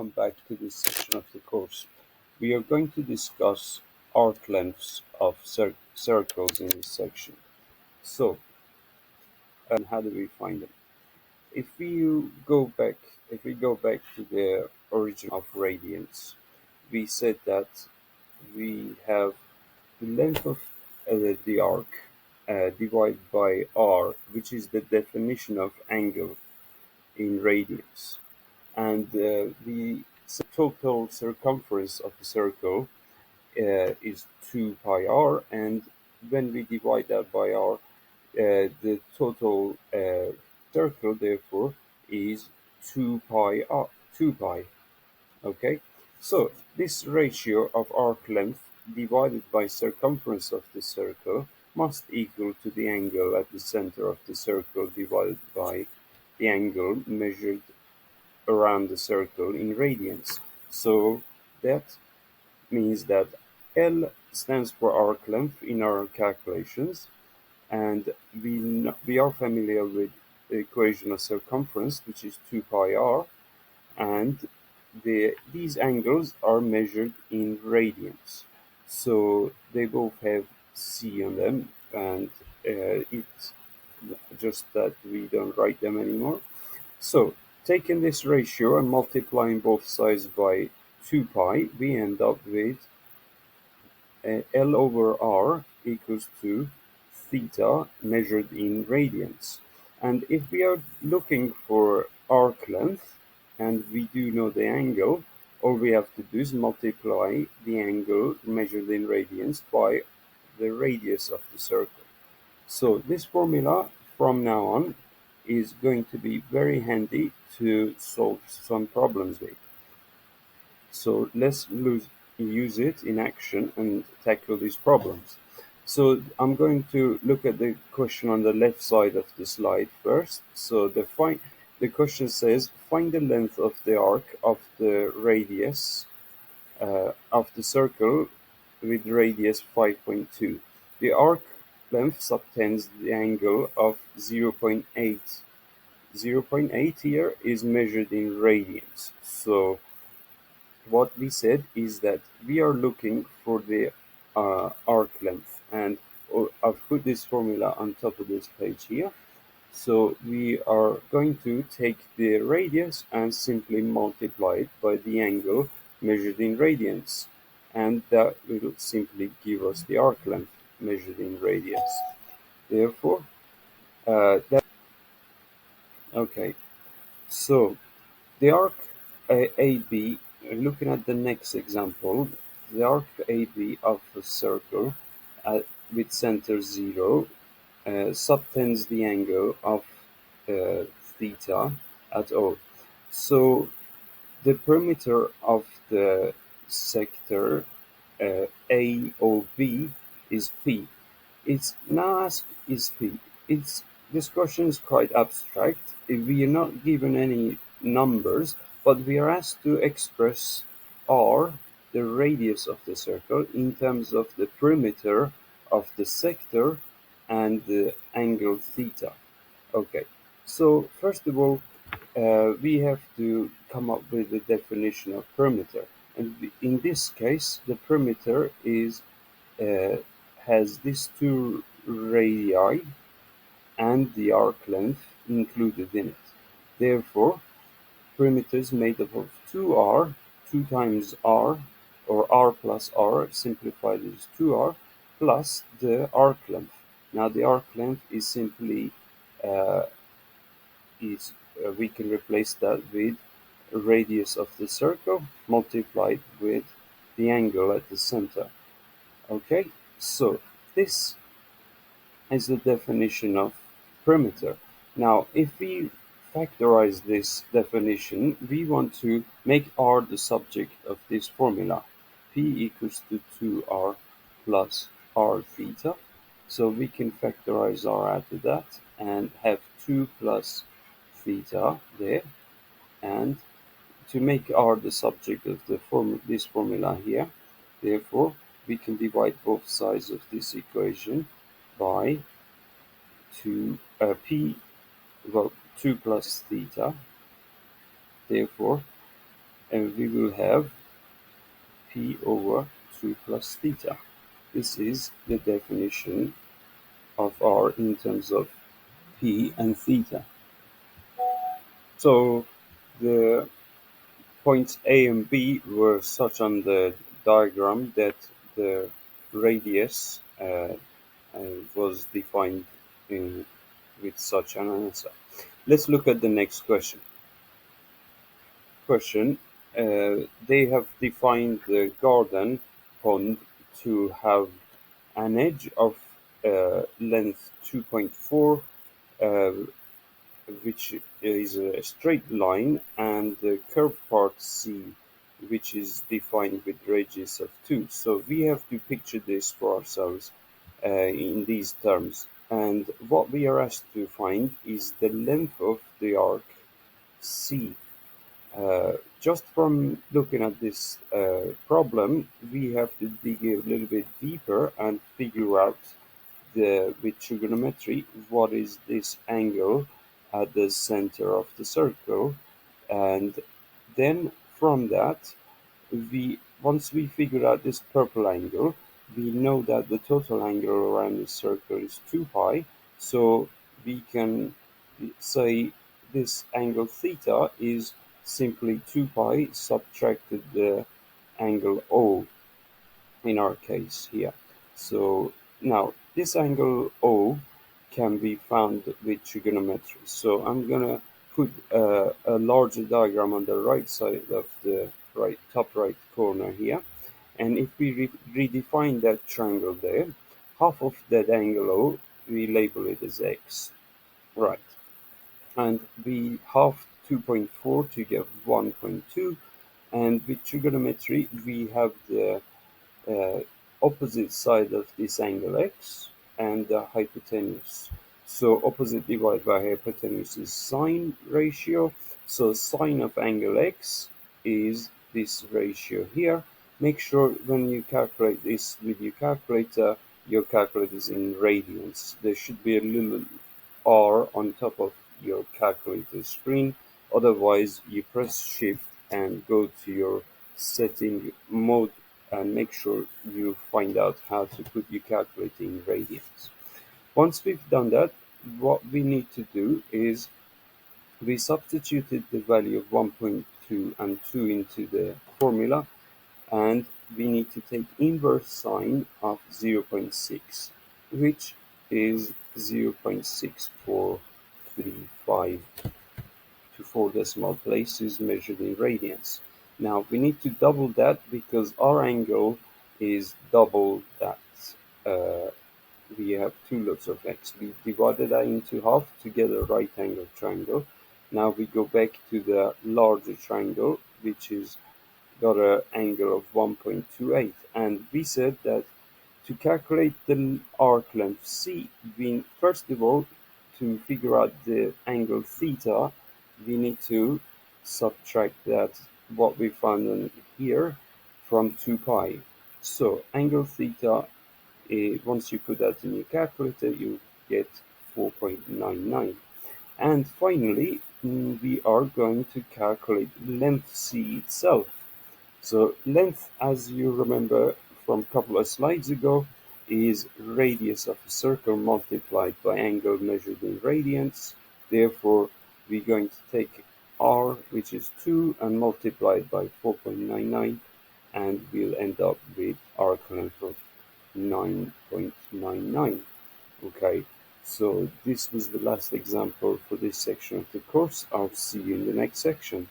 welcome back to this section of the course. We are going to discuss arc lengths of circles in this section. So, how do we find them? If we go back, if we go back to the origin of radians, we said that we have the length of the arc divided by r, which is the definition of angle in radians. And the total circumference of the circle is 2 pi r, and when we divide that by r, the total circle therefore is 2 pi r, 2 pi. Okay, so this ratio of arc length divided by circumference of the circle must equal to the angle at the center of the circle divided by the angle measured around the circle in radians. So that means that L stands for arc length in our calculations, and we are familiar with the equation of circumference, which is 2 pi r, and these angles are measured in radians. So they both have C on them, and it's just that we don't write them anymore. So, taking this ratio and multiplying both sides by 2 pi, we end up with L over R equals to theta measured in radians. And if we are looking for arc length, and we do know the angle, all we have to do is multiply the angle measured in radians by the radius of the circle. So this formula from now on is going to be very handy to solve some problems with. So let's use it in action and tackle these problems. So I'm going to look at the question on the left side of the slide first. So the question says, find the length of the arc of the radius of the circle with radius 5.2. The arc length subtends the angle of 0.8. 0.8 here is measured in radians. So what we said is that we are looking for the arc length, and I've put this formula on top of this page here. So we are going to take the radius and simply multiply it by the angle measured in radians, and that will simply give us the arc length measured in radians. Therefore, okay, so the arc AB, looking at the next example, the arc AB of a circle with center 0 subtends the angle of theta at O. So the perimeter of the sector AOB is P. It's now asked is P. This question is quite abstract. We are not given any numbers, but we are asked to express R, the radius of the circle, in terms of the perimeter of the sector and the angle theta. Okay, so first of all, we have to come up with the definition of perimeter. And in this case, the perimeter is has these two radii and the arc length included in it. Therefore, perimeter is made up of 2r, 2 times r, or r plus r, simplified as 2r, plus the arc length. Now the arc length is simply, uh, we can replace that with radius of the circle multiplied with the angle at the center. Okay, so this is the definition of perimeter. Now, if we factorize this definition, we want to make r the subject of this formula. P equals to 2r plus r theta. So we can factorize r out of that and have 2 plus theta there. And to make r the subject of this formula here, therefore, we can divide both sides of this equation by 2 p, well, 2 plus theta. Therefore, and we will have P over 2 plus theta. This is the definition of R in terms of P and theta. So the points A and B were such on the diagram that the radius was defined with such an answer. Let's look at the next question. They have defined the garden pond to have an edge of length 2.4, uh, which is a straight line, and the curved part C, which is defined with radius of 2. So we have to picture this for ourselves in these terms. And what we are asked to find is the length of the arc C. Just from looking at this problem, we have to dig a little bit deeper and figure out with trigonometry what is this angle at the center of the circle, and then from that, once we figure out this purple angle, we know that the total angle around the circle is 2 pi, so we can say this angle theta is simply 2 pi subtracted the angle O in our case here. So now this angle O can be found with trigonometry. So I'm gonna put a larger diagram on the right side of the top right corner here. And if we redefine that triangle there, half of that angle O, we label it as x. Right. And we half 2.4 to get 1.2. And with trigonometry, we have the uh, opposite side of this angle x and the hypotenuse. So opposite divided by hypotenuse is sine ratio. So sine of angle x is this ratio here. Make sure when you calculate this with your calculator is in radians. There should be a little R on top of your calculator screen. Otherwise, you press Shift and go to your setting mode and make sure you find out how to put your calculator in radians. Once we've done that, what we need to do is we substituted the value of 1.2 and 2 into the formula, and we need to take inverse sine of 0.6, which is 0.6435 to 4 decimal places measured in radians. Now we need to double that because our angle is double that. Uh, we have two lots of x. We divided that into half to get a right angle triangle. Now we go back to the larger triangle, which is got an angle of 1.28, and we said that to calculate the arc length C, we first of all, to figure out the angle theta, we need to subtract that what we found in here from 2 pi. So angle theta, once you put that in your calculator, you get 4.99. And finally, we are going to calculate length C itself. So length, as you remember from a couple of slides ago, is radius of a circle multiplied by angle measured in radians. Therefore, we're going to take r, which is 2, and multiply it by 4.99, and we'll end up with arc length of 9.99. Okay, so this was the last example for this section of the course. I'll see you in the next section.